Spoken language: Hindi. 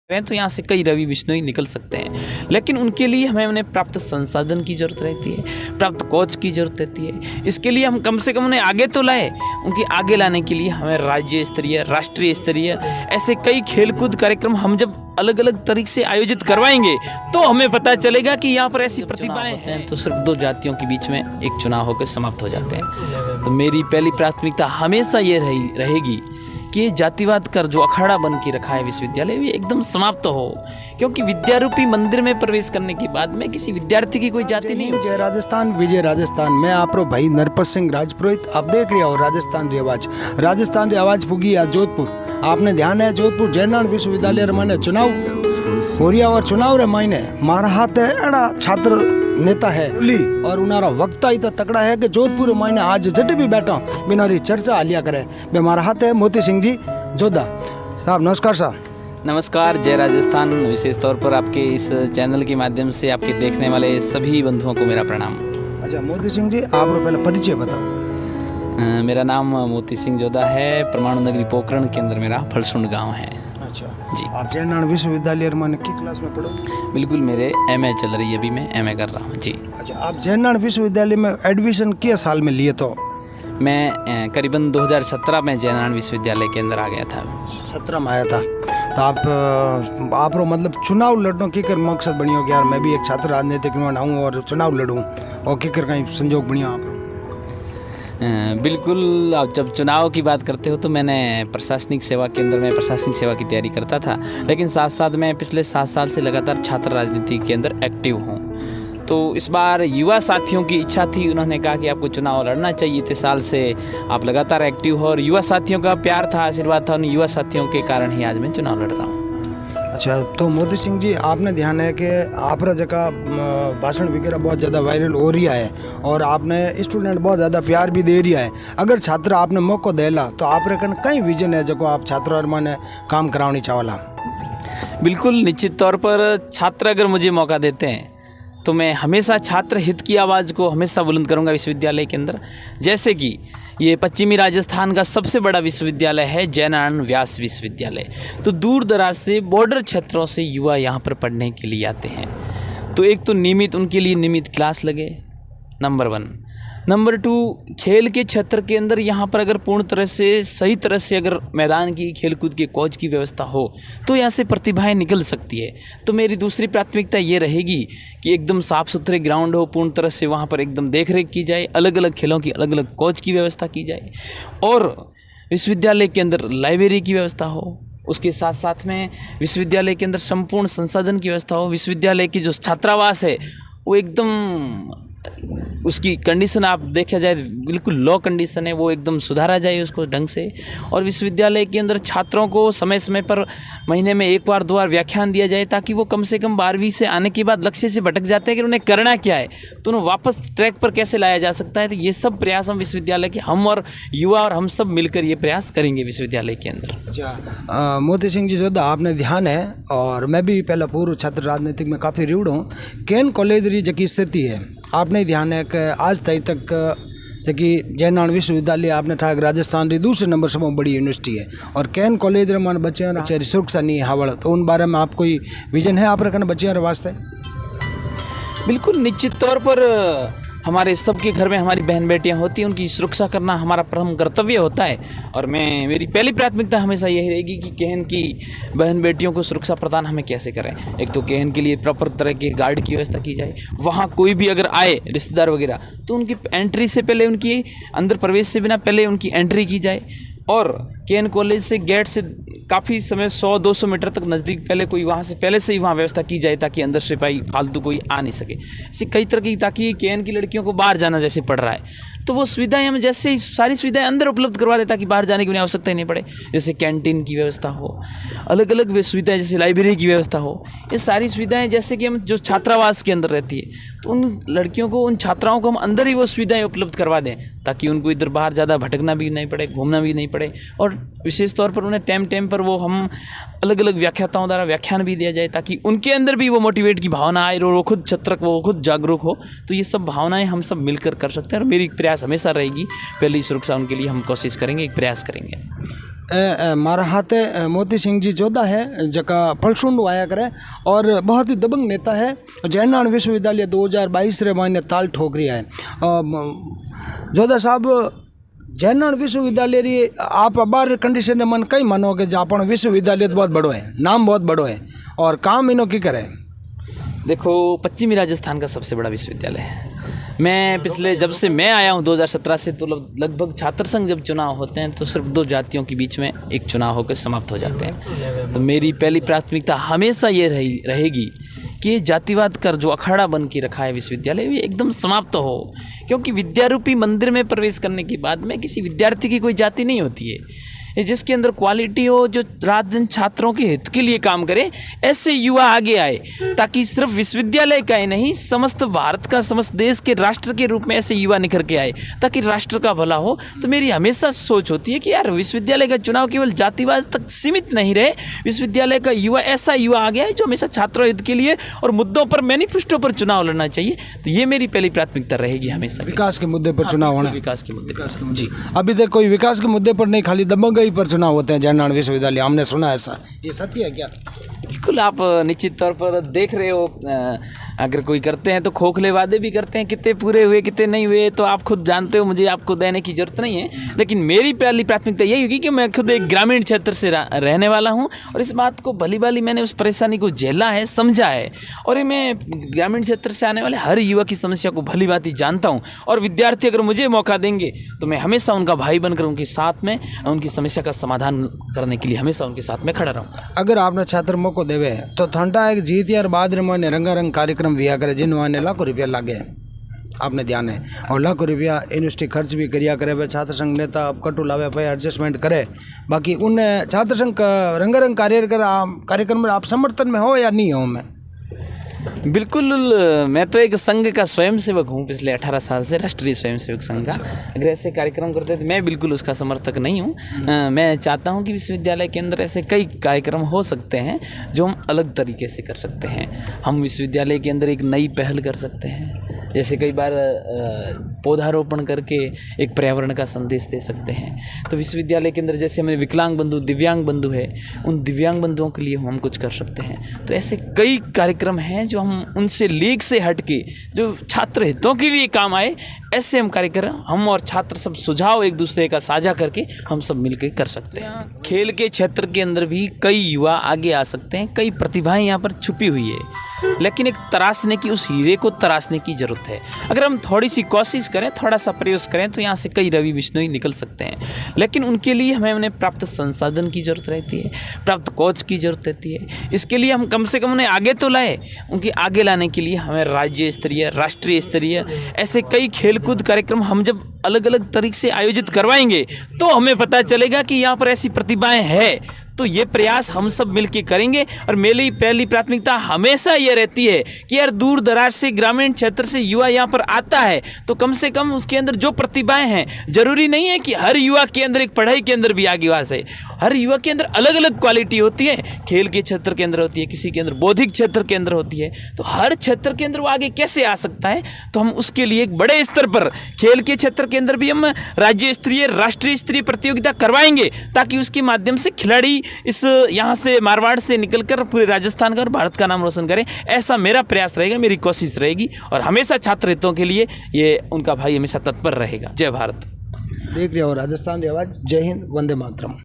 हैं तो यहाँ से कई रवि बिश्नोई निकल सकते हैं, लेकिन उनके लिए हमें उन्हें प्राप्त संसाधन की ज़रूरत रहती है, प्राप्त कोच की ज़रूरत रहती है। इसके लिए हम कम से कम उन्हें आगे तो लाए। उनके आगे लाने के लिए हमें राज्य स्तरीय, राष्ट्रीय स्तरीय ऐसे कई खेलकूद कार्यक्रम हम जब अलग अलग तरीके से आयोजित करवाएंगे तो हमें पता चलेगा कि यहाँ पर ऐसी प्रतिभाएं हैं। तो सिर्फ दो जातियों के बीच में एक चुनाव होकर समाप्त हो जाते हैं। तो मेरी पहली प्राथमिकता हमेशा ये रहेगी कि जातिवाद का जो अखाड़ा बन के रखा है विश्वविद्यालय, ये एकदम समाप्त हो, क्योंकि विद्यारूपी मंदिर में प्रवेश करने के बाद में किसी विद्यार्थी की कोई जाति नहीं। जय राजस्थान, विजय राजस्थान। मैं आप रो भाई नरपत सिंह राजपुरोहित। आप देख रहे हो राजस्थान री आवाज। राजस्थान री आवाज पुगी आज जोधपुर। आपने ध्यान है जोधपुर जयनारायण विश्वविद्यालय माने चुनाव हो रहा और चुनाव रे मायने मारा हाथ है एड़ा छात्र नेता है और उनारा वक्ता ही तो तकड़ा है कि जोधपुर मायने आज जट भी बैठा बिना चर्चा हालिया करे। मैं मारा हाथ है मोती सिंह जी जोधा साहब। नमस्कार साहब। नमस्कार। जय राजस्थान। विशेष तौर पर आपके इस चैनल के माध्यम से आपके देखने वाले सभी बंधुओं को मेरा प्रणाम। अच्छा मोती सिंह जी, आप पहले परिचय बताओ। मेरा नाम मोती सिंह जोधा है। परमाणु नगरी पोखरण के अंदर मेरा फलसुंड गांव है। अच्छा जी। आप जयनारायण विश्वविद्यालय माने की क्लास में पढ़ो? बिल्कुल, मेरे एमए चल रही है, अभी मैं एमए कर रहा हूँ जी। अच्छा, आप जयनारायण विश्वविद्यालय में एडमिशन किस साल में लिए? तो मैं करीबन 2017 में जयनारायण विश्वविद्यालय के अंदर आ गया था। 17 में आया था। तो आप मतलब चुनाव लड़ने की कर मकसद बनी हो कि यार मैं भी एक छात्र राजनीतिक में आऊँ और चुनाव लड़ूँ, और की कर कहीं संजोग बनिया आप? बिल्कुल। आप जब चुनाव की बात करते हो तो मैंने प्रशासनिक सेवा के अंदर मैं प्रशासनिक सेवा की तैयारी करता था, लेकिन साथ साथ मैं पिछले 7 साल से लगातार छात्र राजनीति के अंदर एक्टिव हूँ। तो इस बार युवा साथियों की इच्छा थी, उन्होंने कहा कि आपको चुनाव लड़ना चाहिए। 3 साल से आप लगातार एक्टिव हो और युवा साथियों का प्यार था, आशीर्वाद था, उन युवा साथियों के कारण ही आज मैं चुनाव लड़ रहा हूँ। अच्छा, तो मोदी सिंह जी, आपने ध्यान है कि आप जगह भाषण वगैरह बहुत ज़्यादा वायरल हो रहा है और आपने स्टूडेंट बहुत ज़्यादा प्यार भी दे रहा है। अगर छात्र आपने मौका देला तो आप रखन कई विजन है जो आप छात्र माने काम करानी चावला? बिल्कुल, निश्चित तौर पर छात्र अगर मुझे मौका देते हैं तो मैं हमेशा छात्र हित की आवाज़ को हमेशा बुलंद करूंगा विश्वविद्यालय के अंदर। जैसे कि ये पश्चिमी राजस्थान का सबसे बड़ा विश्वविद्यालय है जयनारायण व्यास विश्वविद्यालय। तो दूर दराज से बॉर्डर क्षेत्रों से युवा यहाँ पर पढ़ने के लिए आते हैं। तो एक तो नियमित उनके लिए नियमित क्लास लगे, नंबर 1। नंबर 2, खेल के क्षेत्र के अंदर यहाँ पर अगर पूर्ण तरह से सही तरह से अगर मैदान की खेलकूद के कोच की व्यवस्था हो तो यहाँ से प्रतिभाएं निकल सकती है। तो मेरी दूसरी प्राथमिकता ये रहेगी कि एकदम साफ़ सुथरे ग्राउंड हो, पूर्ण तरह से वहाँ पर एकदम देख रेख की जाए, अलग अलग खेलों की अलग अलग कोच की व्यवस्था की जाए, और विश्वविद्यालय के अंदर लाइब्रेरी की व्यवस्था हो। उसके साथ साथ में विश्वविद्यालय के अंदर संपूर्ण संसाधन की व्यवस्था हो। विश्वविद्यालय की जो छात्रावास है वो एकदम उसकी कंडीशन आप देखा जाए बिल्कुल लो कंडीशन है, वो एकदम सुधारा जाए उसको ढंग से। और विश्वविद्यालय के अंदर छात्रों को समय समय पर महीने में 1 बार 2 बार व्याख्यान दिया जाए, ताकि वो कम से कम 12वीं से आने के बाद लक्ष्य से भटक जाते हैं कि उन्हें करना क्या है, तो उन्हें वापस ट्रैक पर कैसे लाया जा सकता है। तो ये सब प्रयास हम विश्वविद्यालय के हम और युवा और हम सब मिलकर ये प्रयास करेंगे विश्वविद्यालय के अंदर। अच्छा मोती सिंह जी जोधा, आपने ध्यान है और मैं भी पहला पूर्व छात्र राजनीतिक में काफ़ी रूढ़ हूँ। केन कॉलेज री जकी स्थिति है, आपने ध्यान है कि आज तक जबकि जयनारायण विश्वविद्यालय आपने ठाक राजस्थान की दूसरे नंबर से बड़ी यूनिवर्सिटी है, और कैन कॉलेज रे मान बच्चियां सुरक्षा नहीं है हावड़, तो उन बारे में आप कोई विजन है आप रखना बच्चियां वास्ते? बिल्कुल, निश्चित तौर पर हमारे सबके घर में हमारी बहन बेटियां होती हैं, उनकी सुरक्षा करना हमारा परम कर्तव्य होता है। और मेरी पहली प्राथमिकता हमेशा यही रहेगी कि केहन की बहन बेटियों को सुरक्षा प्रदान हमें कैसे करें। एक तो केहन के लिए प्रॉपर तरह के गार्ड की व्यवस्था की जाए। वहाँ कोई भी अगर आए रिश्तेदार वगैरह तो उनकी एंट्री से पहले, उनकी अंदर प्रवेश से बिना पहले उनकी एंट्री की जाए। और केएन कॉलेज से गेट से काफ़ी समय 100-200 मीटर तक नज़दीक पहले कोई वहाँ से पहले से ही वहाँ व्यवस्था की जाए, ताकि अंदर सिपाही फालतू कोई आ नहीं सके। ऐसी कई तरह की, ताकि केएन की लड़कियों को बाहर जाना जैसे पड़ रहा है तो वो सुविधाएं हम जैसे ही सारी सुविधाएं अंदर उपलब्ध करवा दें, ताकि बाहर जाने की उन्हें आवश्यकता ही नहीं पड़े। जैसे कैंटीन की व्यवस्था हो, अलग अलग सुविधाएं जैसे लाइब्रेरी की व्यवस्था हो, ये सारी सुविधाएं जैसे कि हम जो छात्रावास के अंदर रहती है तो उन लड़कियों को, उन छात्राओं को हम अंदर ही वो सुविधाएं उपलब्ध करवा दें, ताकि उनको इधर बाहर ज़्यादा भटकना भी नहीं पड़े, घूमना भी नहीं पड़े। और विशेष तौर पर उन्हें टाइम पर वो हम अलग अलग व्याख्याताओं द्वारा व्याख्यान भी दिया जाए, ताकि उनके अंदर भी वो मोटिवेट की भावना आए और वो खुद छत्रक, वो खुद जागरूक हो। तो ये सब भावनाएं हम सब मिलकर कर सकते हैं, और मेरी प्रयास हमेशा रहेगी, पहली सुरक्षा उनके लिए हम कोशिश करेंगे, एक प्रयास करेंगे। मारा हाथे मोती सिंह जी जोधा है जका फलसूंड आया करे और बहुत ही दबंग नेता है। जयनारायण विश्वविद्यालय 2022 रे मायने ताल ठोक रहा है। जोधा साहब जयनारायण विश्वविद्यालय री आप अबार कंडीशन मन कई मानोगे जो अपन विश्वविद्यालय बहुत बड़ो है, नाम बहुत बड़ो है और काम इनो की करे। देखो, पश्चिमी राजस्थान का सबसे बड़ा विश्वविद्यालय है। मैं पिछले जब से मैं आया हूँ 2017 से, तो लगभग छात्र संघ जब चुनाव होते हैं तो सिर्फ 2 जातियों के बीच में एक चुनाव होकर समाप्त हो जाते हैं। तो मेरी पहली प्राथमिकता हमेशा ये रहेगी कि ये जातिवाद का जो अखाड़ा बन के रखा है विश्वविद्यालय, ये एकदम समाप्त हो। क्योंकि विद्यारूपी मंदिर में प्रवेश करने के बाद में किसी विद्यार्थी की कोई जाति नहीं होती है। ये जिसके अंदर क्वालिटी हो, जो रात दिन छात्रों के हित के लिए काम करे, ऐसे युवा आगे आए, ताकि सिर्फ विश्वविद्यालय का ही नहीं, समस्त भारत का, समस्त देश के राष्ट्र के रूप में ऐसे युवा निखर के आए, ताकि राष्ट्र का भला हो। तो मेरी हमेशा सोच होती है कि यार विश्वविद्यालय का चुनाव केवल जातिवाद तक सीमित नहीं रहे, विश्वविद्यालय का युवा ऐसा युवा आ गया है जो हमेशा छात्रों हित के लिए और मुद्दों पर, मैनिफेस्टो पर चुनाव लड़ना चाहिए। तो ये मेरी पहली प्राथमिकता रहेगी हमेशा। विकास के मुद्दे पर चुनाव होना, विकास के मुद्दे जी। अभी तक कोई विकास के मुद्दे पर नहीं, खाली दबंगई पर चुनाव होते हैं जयनारायण विश्वविद्यालय, हमने सुना ऐसा, ये सत्य है क्या? बिल्कुल, आप निश्चित तौर पर देख रहे हो, अगर कोई करते हैं तो खोखले वादे भी करते हैं, कितने पूरे हुए कितने नहीं हुए तो आप खुद जानते हो, मुझे आपको देने की जरूरत नहीं है। लेकिन मेरी पहली प्राथमिकता यही होगी कि मैं खुद एक ग्रामीण क्षेत्र से रहने वाला हूं और इस बात को भली भाली मैंने उस परेशानी को झेला है, समझा है, और मैं ग्रामीण क्षेत्र से आने वाले हर युवा की समस्या को भली भांति जानता हूँ। और विद्यार्थी अगर मुझे मौका देंगे तो मैं हमेशा उनका भाई बनकर उनके साथ में उनकी समस्या का समाधान करने के लिए हमेशा उनके साथ में खड़ा रहूँगा। अगर आपने छात्र मौको देवे तो ठंडा एक जीत यार बाद में रंगारंग कार्यक्रम भी करे, जिन माने लाखों रुपया लागे, आपने ध्यान है, और लाखों रुपया यूनिवर्सिटी खर्च भी करिया करे। वे छात्र संघ नेता अब कटु लावे पे एडजस्टमेंट करे, बाकी उन छात्र संघ का रंगारंग कार्यक्रम में आप समर्थन में हो या नहीं हो? मैं बिल्कुल, मैं तो एक संघ का स्वयंसेवक हूँ पिछले 18 साल से, राष्ट्रीय स्वयंसेवक संघ का। अगर ऐसे कार्यक्रम करते हैं तो मैं बिल्कुल उसका समर्थक नहीं हूँ। मैं चाहता हूँ कि विश्वविद्यालय के अंदर ऐसे कई कार्यक्रम हो सकते हैं जो हम अलग तरीके से कर सकते हैं। हम विश्वविद्यालय के अंदर एक नई पहल कर सकते हैं, जैसे कई बार पौधारोपण करके एक पर्यावरण का संदेश दे सकते हैं। तो विश्वविद्यालय के अंदर जैसे हमें विकलांग बंधु, दिव्यांग बंधु है, उन दिव्यांग बंधुओं के लिए हम कुछ कर सकते हैं। तो ऐसे कई कार्यक्रम हैं जो हम उनसे लीग से हट के जो छात्र हितों के लिए काम आए, ऐसे हम कार्यक्रम, हम और छात्र सब सुझाव एक दूसरे का साझा करके हम सब मिलकर कर सकते हैं। खेल के क्षेत्र के अंदर भी कई युवा आगे आ सकते हैं, कई प्रतिभाएं यहाँ पर छुपी हुई है, लेकिन एक तराशने की, उस हीरे को तराशने की जरूरत है। अगर हम थोड़ी सी कोशिश करें, थोड़ा सा प्रयास करें तो यहाँ से कई रवि बिश्नोई निकल सकते हैं। लेकिन उनके लिए हमें प्राप्त संसाधन की जरूरत रहती है, प्राप्त कोच की जरूरत रहती है। इसके लिए हम कम से कम उन्हें आगे तो लाए, उनके आगे लाने के लिए हमें राज्य स्तरीय, राष्ट्रीय स्तरीय ऐसे कई खेलकूद कार्यक्रम हम जब अलग अलग तरीके से आयोजित करवाएंगे तो हमें पता चलेगा कि यहाँ पर ऐसी प्रतिभाएं हैं। तो ये प्रयास हम सब मिलकर करेंगे। और मेरी पहली प्राथमिकता हमेशा ये रहती है कि यार दूर दराज से, ग्रामीण क्षेत्र से युवा यहाँ पर आता है तो कम से कम उसके अंदर जो प्रतिभाएं हैं, जरूरी नहीं है कि हर युवा के अंदर एक पढ़ाई के अंदर भी आगे वास है। हर युवा के अंदर अलग अलग क्वालिटी होती है, खेल के क्षेत्र के अंदर होती है, किसी के अंदर बौद्धिक क्षेत्र के अंदर होती है। तो हर क्षेत्र के अंदर वो आगे कैसे आ सकता है, तो हम उसके लिए एक बड़े स्तर पर खेल के क्षेत्र के अंदर भी हम राज्य स्तरीय, राष्ट्रीय स्तरीय प्रतियोगिता करवाएंगे, ताकि उसके माध्यम से खिलाड़ी इस यहाँ से मारवाड़ से निकलकर पूरे राजस्थान का और भारत का नाम रोशन करें। ऐसा मेरा प्रयास रहेगा, मेरी कोशिश रहेगी, और हमेशा छात्र हितों के लिए ये उनका भाई हमेशा तत्पर रहेगा। जय भारत। देख रहे हो राजस्थान की आवाज़। जय हिंद, वंदे मातरम।